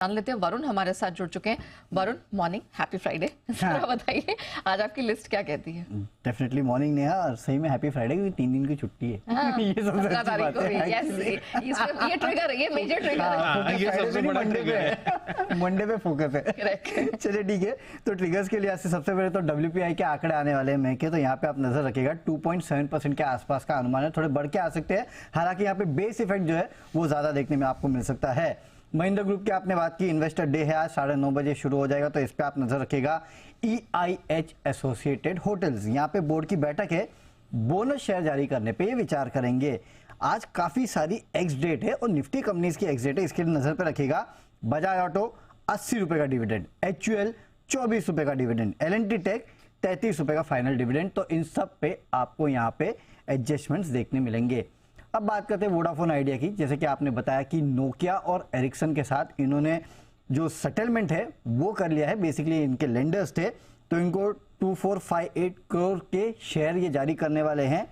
जान लेते हैं। वरुण हमारे साथ जुड़ चुके हैं। Varun, morning, happy Friday. जरा बताइए आज आपकी लिस्ट क्या कहती है? डेफिनेटली मॉर्निंग नेहा, और सही में हैप्पी फ्राइडे, क्योंकि 3 दिन की छुट्टी है। हाँ, ये सबसे अच्छी बात है। ये ट्रिगर है, ये मेजर ट्रिगर है। ये सबसे बड़ा ट्रिगर है। मंडे पे फोकस है। चलिए ठीक है, तो ट्रिगर्स के लिहाज से सबसे पहले तो WPI के आंकड़े आने वाले हैं महके, तो यहाँ पे आप नजर रखिएगा 2.7% के आसपास का अनुमान है। थोड़े बढ़ के आ सकते हैं, हालांकि यहाँ पे बेस इफेक्ट जो है वो ज्यादा देखने में आपको मिल सकता है। महिंद्रा ग्रुप की आपने बात की, इन्वेस्टर डे है आज 9:30 बजे शुरू हो जाएगा, तो इस पे आप नजर रखिएगा। EIH एसोसिएटेड होटल्स, यहाँ पे बोर्ड की बैठक है, बोनस शेयर जारी करने पे ये विचार करेंगे। आज काफी सारी एक्स डेट है और निफ्टी कंपनीज की एक्स डेट है, इसके लिए नजर पे रखिएगा। बजाज ऑटो 80 रुपए का डिविडेंड, HUL 24 रुपए का डिविडेंड, L&T टेक 33 रुपए का फाइनल डिविडेंड, तो इन सब पे आपको यहाँ पे एडजस्टमेंट्स देखने मिलेंगे। अब बात करते हैं वोडाफोन आइडिया की। जैसे कि आपने बताया कि नोकिया और एरिक्सन के साथ इन्होंने जो सेटलमेंट है वो कर लिया है। बेसिकली इनके लेंडर्स थे, तो इनको 2458 करोड़ के शेयर ये जारी करने वाले हैं।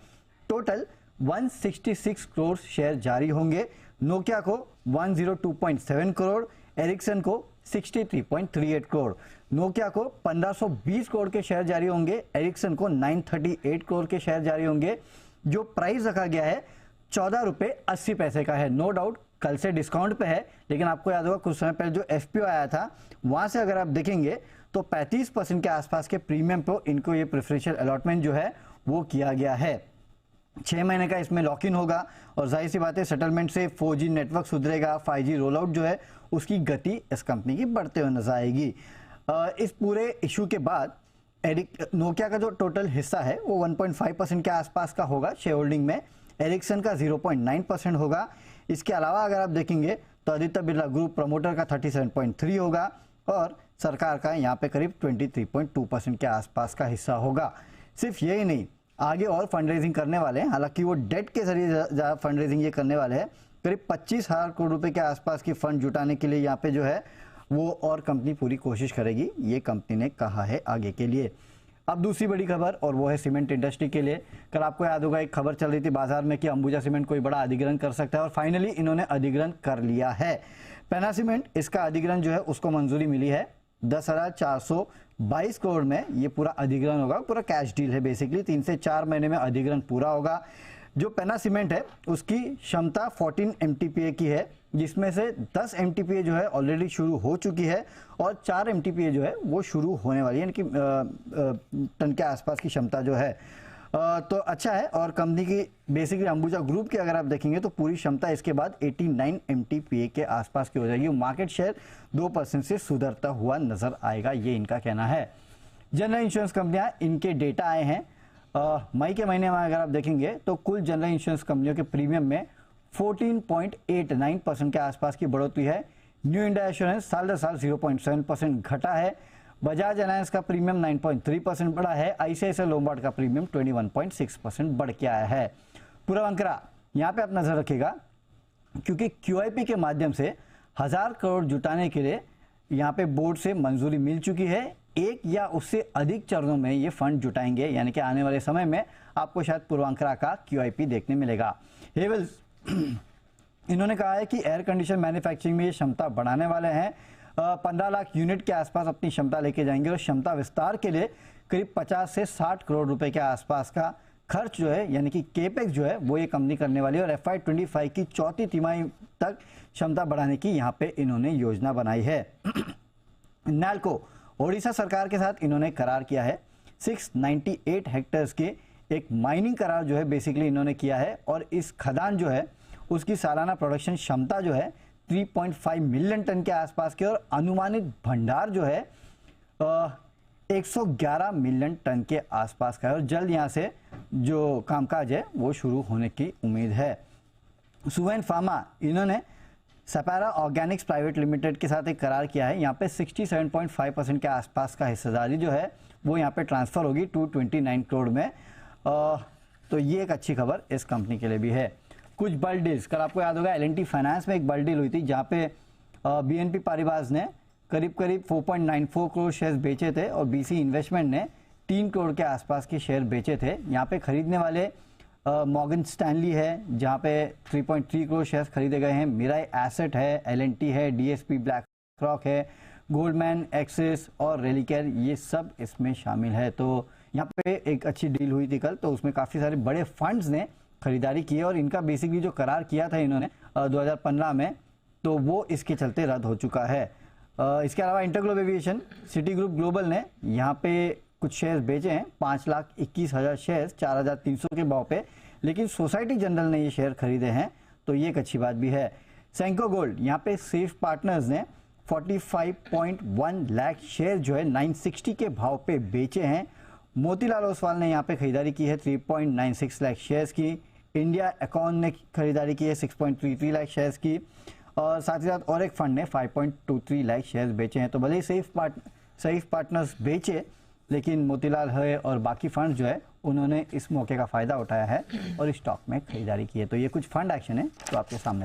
टोटल 166 करोड़ शेयर जारी होंगे। नोकिया को 102.7 करोड़, एरिक्सन को 63.38 करोड़। नोकिया को 1520 करोड़ के शेयर जारी होंगे, एरिक्सन को 938 करोड़ के शेयर जारी होंगे। जो प्राइस रखा गया है 14 रुपए 80 पैसे का है। नो डाउट कल से डिस्काउंट पे है, लेकिन आपको याद होगा कुछ समय पहले जो FPO आया था वहां से अगर आप देखेंगे तो 35% के आसपास के प्रीमियम पे इनको ये प्रेफरेंशियल अलॉटमेंट जो है वो किया गया है। 6 महीने का इसमें लॉक इन होगा, और जाहिर सी बात है सेटलमेंट से 4G नेटवर्क सुधरेगा, 5G रोल आउट जो है उसकी गति इस कंपनी की बढ़ते हुए नजर आएगी। इस पूरे इशू के बाद नोकिया का जो टोटल हिस्सा है वो 1.5% के आसपास का होगा शेयर होल्डिंग में, एरिक्सन का 0.9% होगा। इसके अलावा अगर आप देखेंगे तो आदित्य बिरला ग्रुप प्रमोटर का 37.3 होगा, और सरकार का यहाँ पे करीब 23.2% के आसपास का हिस्सा होगा। सिर्फ यही नहीं, आगे और फंड रेजिंग करने वाले हैं, हालांकि वो डेट के जरिए फंड रेजिंग ये करने वाले हैं। करीब 25,000 करोड़ रुपए के आसपास की फंड जुटाने के लिए यहाँ पे जो है वो और कंपनी पूरी कोशिश करेगी, ये कंपनी ने कहा है आगे के लिए। अब दूसरी बड़ी खबर, और वो है सीमेंट इंडस्ट्री के लिए। कल आपको याद होगा एक खबर चल रही थी बाजार में कि अंबुजा सीमेंट कोई बड़ा अधिग्रहण कर सकता है, और फाइनली इन्होंने अधिग्रहण कर लिया है। पैना सीमेंट, इसका अधिग्रहण जो है उसको मंजूरी मिली है। 10,422 करोड़ में ये पूरा अधिग्रहण होगा, पूरा कैश डील है बेसिकली। 3 से 4 महीने में अधिग्रहण पूरा होगा। जो पैना सीमेंट है उसकी क्षमता 14 MTPA की है, जिसमें से 10 MTPA जो है ऑलरेडी शुरू हो चुकी है, और 4 MTPA जो है वो शुरू होने वाली है, यानी कि टन के आसपास की क्षमता जो है। तो अच्छा है, और कंपनी की बेसिकली अंबुजा ग्रुप की अगर आप देखेंगे तो पूरी क्षमता इसके बाद 89 MTPA के आसपास की हो जाएगी। मार्केट शेयर 2% से सुधरता हुआ नजर आएगा, ये इनका कहना है। जनरल इंश्योरेंस कंपनियां, इनके डेटा आए हैं मई के महीने में। अगर आप देखेंगे तो कुल जनरल इंश्योरेंस कंपनियों के प्रीमियम में 14.89% के आसपास की बढ़ोतरी है। न्यू इंडिया एश्योरेंस साल दर साल 0.7% घटा है। बजाज अलायंस का प्रीमियम 9.3% बढ़ा है। ICICI लोम्बार्ड का प्रीमियम 21.6% बढ़ के आया है। पूर्वांकरा, यहाँ पे आप नजर रखिएगा, क्योंकि QIP के माध्यम से 1000 करोड़ जुटाने के लिए यहाँ पे बोर्ड से मंजूरी मिल चुकी है। एक या उससे अधिक चरणों में ये फंड जुटाएंगे, यानी कि आने वाले समय में आपको शायद पूर्वांकरा का QIP देखने मिलेगा। हेवल्स, इन्होंने कहा है कि एयर कंडीशन मैन्युफैक्चरिंग में ये क्षमता बढ़ाने वाले हैं। 15 लाख यूनिट के आसपास अपनी क्षमता लेके जाएंगे, और क्षमता विस्तार के लिए करीब 50 से 60 करोड़ रुपए के आसपास का खर्च जो है, यानी कि केपेक्स जो है वो ये कंपनी करने वाली है। और FY25 की चौथी तिमाही तक क्षमता बढ़ाने की यहाँ पे इन्होंने योजना बनाई है। नैल्को, ओडिशा सरकार के साथ इन्होंने करार किया है। 698 हेक्टेयर्स के एक माइनिंग करार जो है बेसिकली इन्होंने किया है, और इस खदान जो है उसकी सालाना प्रोडक्शन क्षमता जो है 3.5 मिलियन टन के आसपास की, और अनुमानित भंडार जो है 111 मिलियन टन के आसपास का है, और जल्द यहाँ से जो कामकाज है वो शुरू होने की उम्मीद है। सुवेन फार्मा, इन्होंने सपैरा ऑर्गेनिक्स प्राइवेट लिमिटेड के साथ एक करार किया है। यहाँ पे 67.5% के आसपास का हिस्सेदारी जो है वो यहाँ पे ट्रांसफर होगी 229 करोड़ में। तो ये एक अच्छी खबर इस कंपनी के लिए भी है। कुछ बल्ड डील्स, कल आपको याद होगा L&T फाइनेंस में एक बल्ड डील हुई थी, जहाँ पे BNP पारिबास ने करीब 4.94 करोड़ शेयर बेचे थे, और BC इन्वेस्टमेंट ने 3 करोड़ के आसपास के शेयर बेचे थे। यहाँ पे खरीदने वाले मॉर्गन स्टैनली है, जहाँ पे 3.3 करोड़ शेयर खरीदे गए हैं। मिराई एसेट है, L&T है, DSP ब्लैक रॉक है, गोल्डमैन, एक्सिस और रेलिकेयर, ये सब इसमें शामिल है। तो यहाँ पे एक अच्छी डील हुई थी कल, तो उसमें काफ़ी सारे बड़े फंड्स ने खरीदारी की है और इनका बेसिकली जो करार किया था इन्होंने 2015 में, तो वो इसके चलते रद्द हो चुका है। इसके अलावा InterGlobe aviation, city group global ने यहाँ पे कुछ शेयर्स बेचे हैं, 5,21,000 शेयर्स 4,300 के भाव पे, लेकिन सोसाइटी जनरल ने ये शेयर खरीदे हैं, तो ये एक अच्छी बात भी है। सेंको गोल्ड, यहाँ पे सेफ पार्टनर्स ने 45.1 लाख शेयर जो है 960 के भाव पे बेचे हैं। मोतीलाल ओसवाल ने यहाँ पे खरीदारी की है 3.96 लाख शेयर्स की। इंडिया अकाउंट ने खरीदारी की है 6.33 लाख शेयर्स की, और साथ ही साथ और एक फंड ने 5.23 लाख शेयर्स बेचे हैं। तो भले ही सेफ पार्टनर्स बेचे, लेकिन मोतीलाल है और बाकी फंड जो है उन्होंने इस मौके का फायदा उठाया है और इस स्टॉक में खरीदारी की है। तो ये कुछ फंड एक्शन है तो आपके सामने रखा।